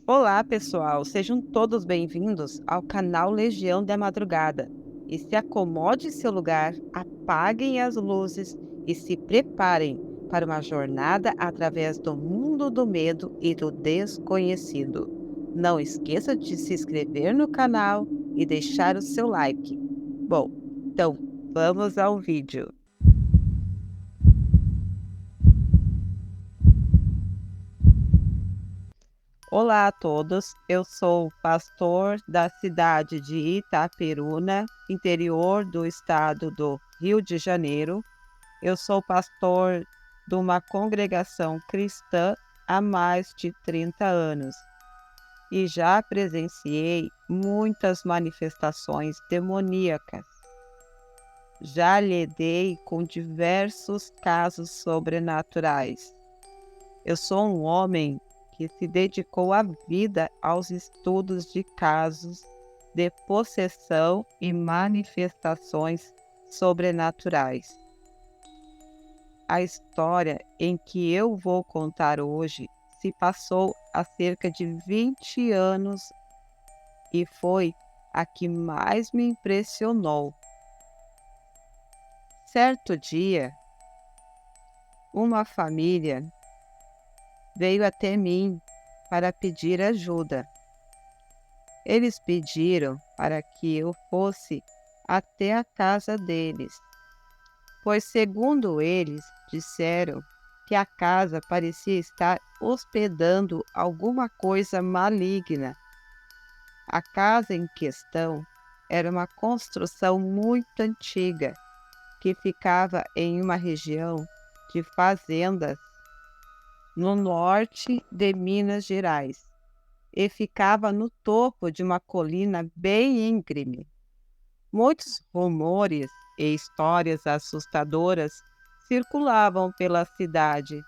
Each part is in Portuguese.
Olá, pessoal, sejam todos bem-vindos ao canal Legião da Madrugada. E se acomode em seu lugar, apaguem as luzes e se preparem para uma jornada através do mundo do medo e do desconhecido. Não esqueça de se inscrever no canal e deixar o seu like. Bom, então vamos ao vídeo. Olá a todos, eu sou o pastor da cidade de Itaperuna, interior do estado do Rio de Janeiro. Eu sou pastor de uma congregação cristã há mais de 30 anos e já presenciei muitas manifestações demoníacas. Já lidei com diversos casos sobrenaturais. Eu sou um homem que se dedicou a vida aos estudos de casos de possessão e manifestações sobrenaturais. A história em que eu vou contar hoje se passou há cerca de 20 anos e foi a que mais me impressionou. Certo dia, uma família veio até mim para pedir ajuda. Eles pediram para que eu fosse até a casa deles, pois, segundo eles, disseram que a casa parecia estar hospedando alguma coisa maligna. A casa em questão era uma construção muito antiga, que ficava em uma região de fazendas no norte de Minas Gerais e ficava no topo de uma colina bem íngreme. Muitos rumores e histórias assustadoras circulavam pela cidade,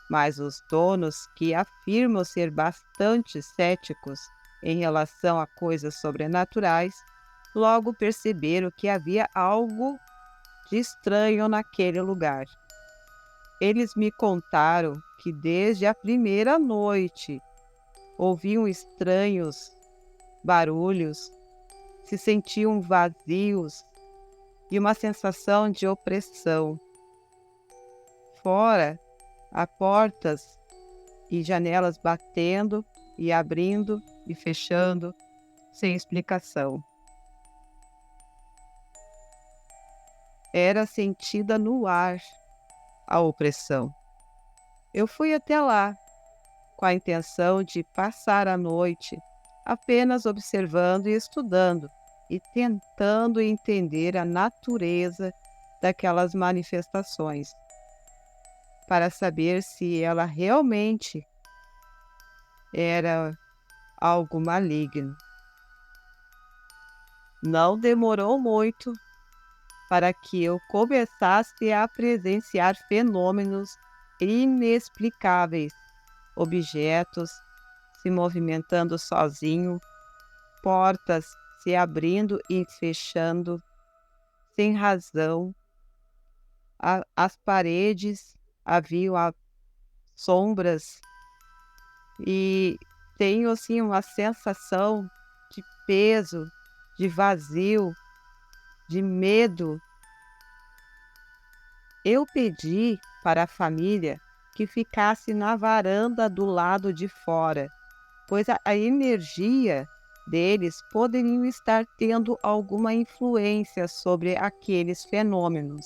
mas os donos, que afirmam ser bastante céticos em relação a coisas sobrenaturais, logo perceberam que havia algo de estranho naquele lugar. Eles me contaram que desde a primeira noite ouviam estranhos barulhos, se sentiam vazios e uma sensação de opressão. Fora, há portas e janelas batendo e abrindo e fechando sem explicação. Era sentida no ar a opressão. Eu fui até lá com a intenção de passar a noite apenas observando e estudando e tentando entender a natureza daquelas manifestações, para saber se ela realmente era algo maligno. Não demorou muito para que eu começasse a presenciar fenômenos inexplicáveis, objetos se movimentando sozinho, portas se abrindo e fechando sem razão, as paredes haviam sombras e tenho assim uma sensação de peso, de vazio, de medo. Eu pedi para a família que ficasse na varanda do lado de fora, pois a energia deles poderiam estar tendo alguma influência sobre aqueles fenômenos.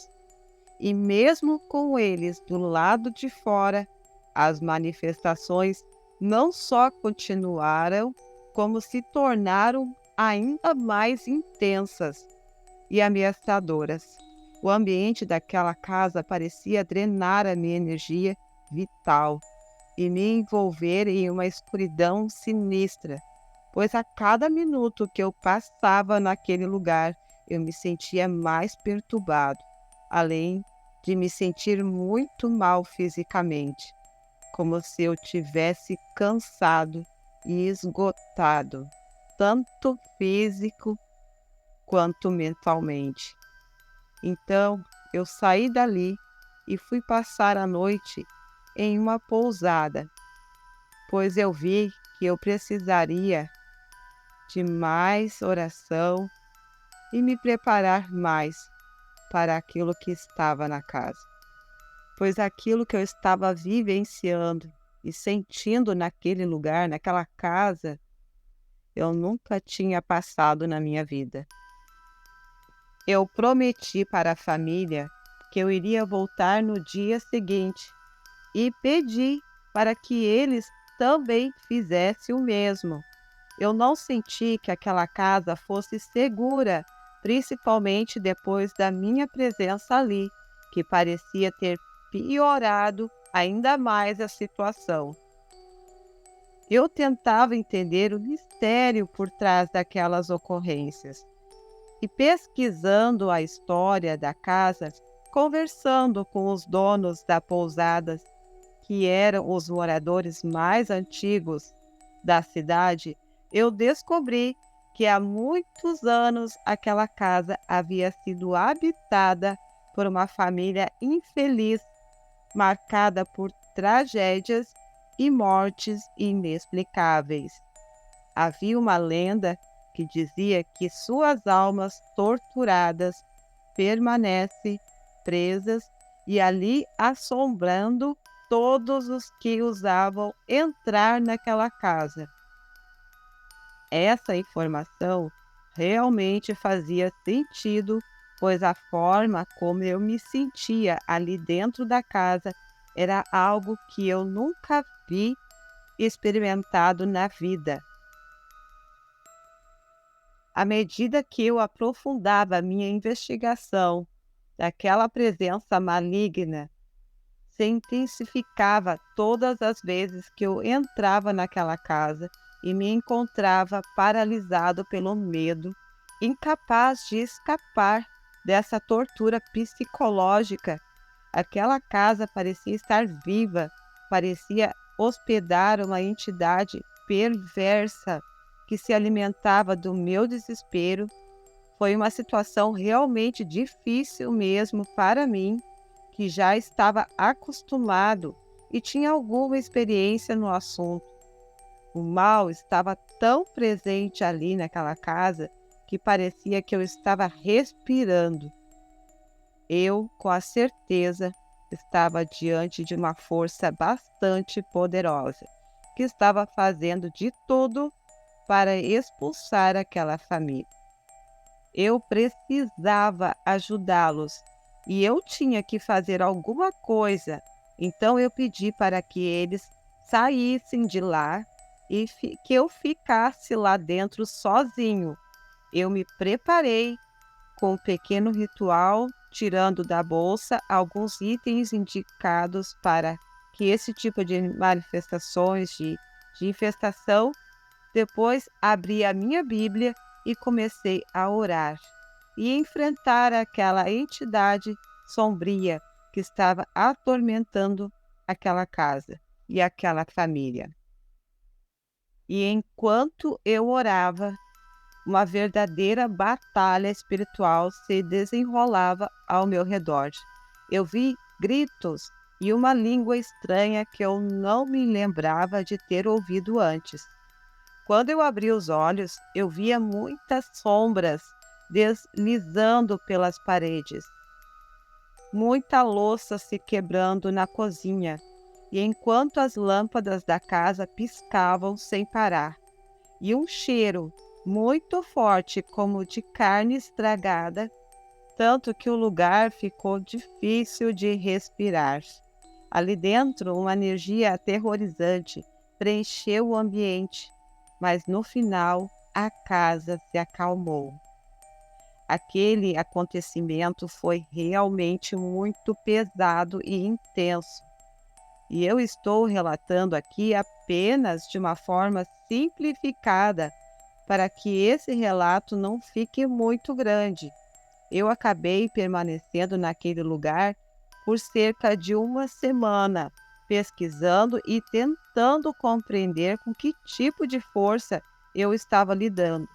E mesmo com eles do lado de fora, as manifestações não só continuaram, como se tornaram ainda mais intensas e ameaçadoras. O ambiente daquela casa parecia drenar a minha energia vital e me envolver em uma escuridão sinistra, pois a cada minuto que eu passava naquele lugar, eu me sentia mais perturbado, além de me sentir muito mal fisicamente, como se eu tivesse cansado e esgotado, tanto físico quanto mentalmente. Então, eu saí dali e fui passar a noite em uma pousada, pois eu vi que eu precisaria de mais oração e me preparar mais para aquilo que estava na casa, pois aquilo que eu estava vivenciando e sentindo naquele lugar, naquela casa, eu nunca tinha passado na minha vida. Eu prometi para a família que eu iria voltar no dia seguinte e pedi para que eles também fizessem o mesmo. Eu não senti que aquela casa fosse segura, principalmente depois da minha presença ali, que parecia ter piorado ainda mais a situação. Eu tentava entender o mistério por trás daquelas ocorrências. E pesquisando a história da casa, conversando com os donos da pousada, que eram os moradores mais antigos da cidade, eu descobri que há muitos anos aquela casa havia sido habitada por uma família infeliz, marcada por tragédias e mortes inexplicáveis. Havia uma lenda que dizia que suas almas torturadas permanecem presas e ali assombrando todos os que usavam entrar naquela casa. Essa informação realmente fazia sentido, pois a forma como eu me sentia ali dentro da casa era algo que eu nunca vi experimentado na vida. À medida que eu aprofundava a minha investigação daquela presença maligna, se intensificava todas as vezes que eu entrava naquela casa e me encontrava paralisado pelo medo, incapaz de escapar dessa tortura psicológica. Aquela casa parecia estar viva, parecia hospedar uma entidade perversa que se alimentava do meu desespero. Foi uma situação realmente difícil mesmo para mim, que já estava acostumado e tinha alguma experiência no assunto. O mal estava tão presente ali naquela casa que parecia que eu estava respirando. Eu, com a certeza, estava diante de uma força bastante poderosa, que estava fazendo de tudo para expulsar aquela família. Eu precisava ajudá-los e eu tinha que fazer alguma coisa. Então eu pedi para que eles saíssem de lá e que eu ficasse lá dentro sozinho. Eu me preparei com um pequeno ritual, tirando da bolsa alguns itens indicados para que esse tipo de manifestações de infestação. Depois abri a minha Bíblia e comecei a orar e enfrentar aquela entidade sombria que estava atormentando aquela casa e aquela família. E enquanto eu orava, uma verdadeira batalha espiritual se desenrolava ao meu redor. Eu vi gritos e uma língua estranha que eu não me lembrava de ter ouvido antes. Quando eu abri os olhos, eu via muitas sombras deslizando pelas paredes, muita louça se quebrando na cozinha, e enquanto as lâmpadas da casa piscavam sem parar, e um cheiro muito forte como de carne estragada, tanto que o lugar ficou difícil de respirar. Ali dentro, uma energia aterrorizante preencheu o ambiente, mas no final a casa se acalmou. Aquele acontecimento foi realmente muito pesado e intenso, e eu estou relatando aqui apenas de uma forma simplificada para que esse relato não fique muito grande. Eu acabei permanecendo naquele lugar por cerca de uma semana, pesquisando e tentando compreender com que tipo de força eu estava lidando.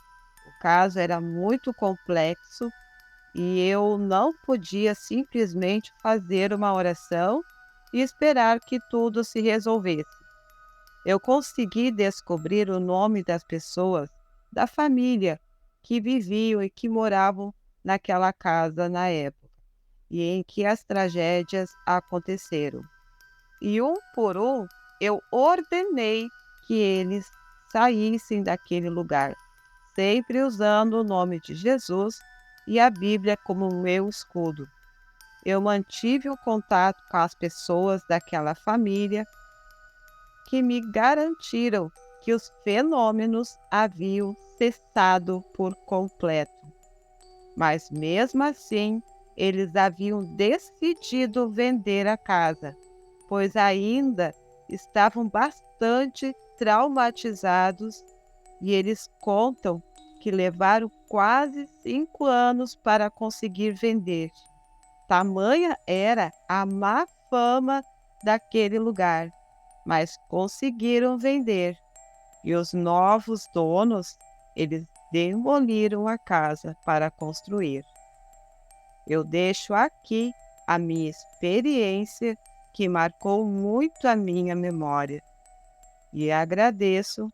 O caso era muito complexo e eu não podia simplesmente fazer uma oração e esperar que tudo se resolvesse. Eu consegui descobrir o nome das pessoas da família que viviam e que moravam naquela casa na época e em que as tragédias aconteceram. E um por um, eu ordenei que eles saíssem daquele lugar, sempre usando o nome de Jesus e a Bíblia como meu escudo. Eu mantive o contato com as pessoas daquela família que me garantiram que os fenômenos haviam cessado por completo. Mas mesmo assim, eles haviam decidido vender a casa, pois ainda estavam bastante traumatizados e eles contam que levaram quase 5 anos para conseguir vender. Tamanha era a má fama daquele lugar, mas conseguiram vender. E os novos donos, eles demoliram a casa para construir. Eu deixo aqui a minha experiência que marcou muito a minha memória e agradeço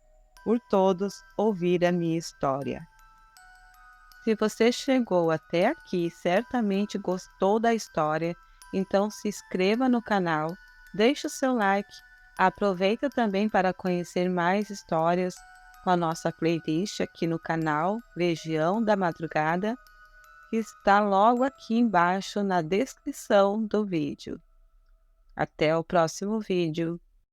por todos ouvir a minha história. Se você chegou até aqui, certamente gostou da história, então se inscreva no canal, deixe o seu like, aproveita também para conhecer mais histórias com a nossa playlist aqui no canal Legião da Madrugada, que está logo aqui embaixo na descrição do vídeo. Até o próximo vídeo.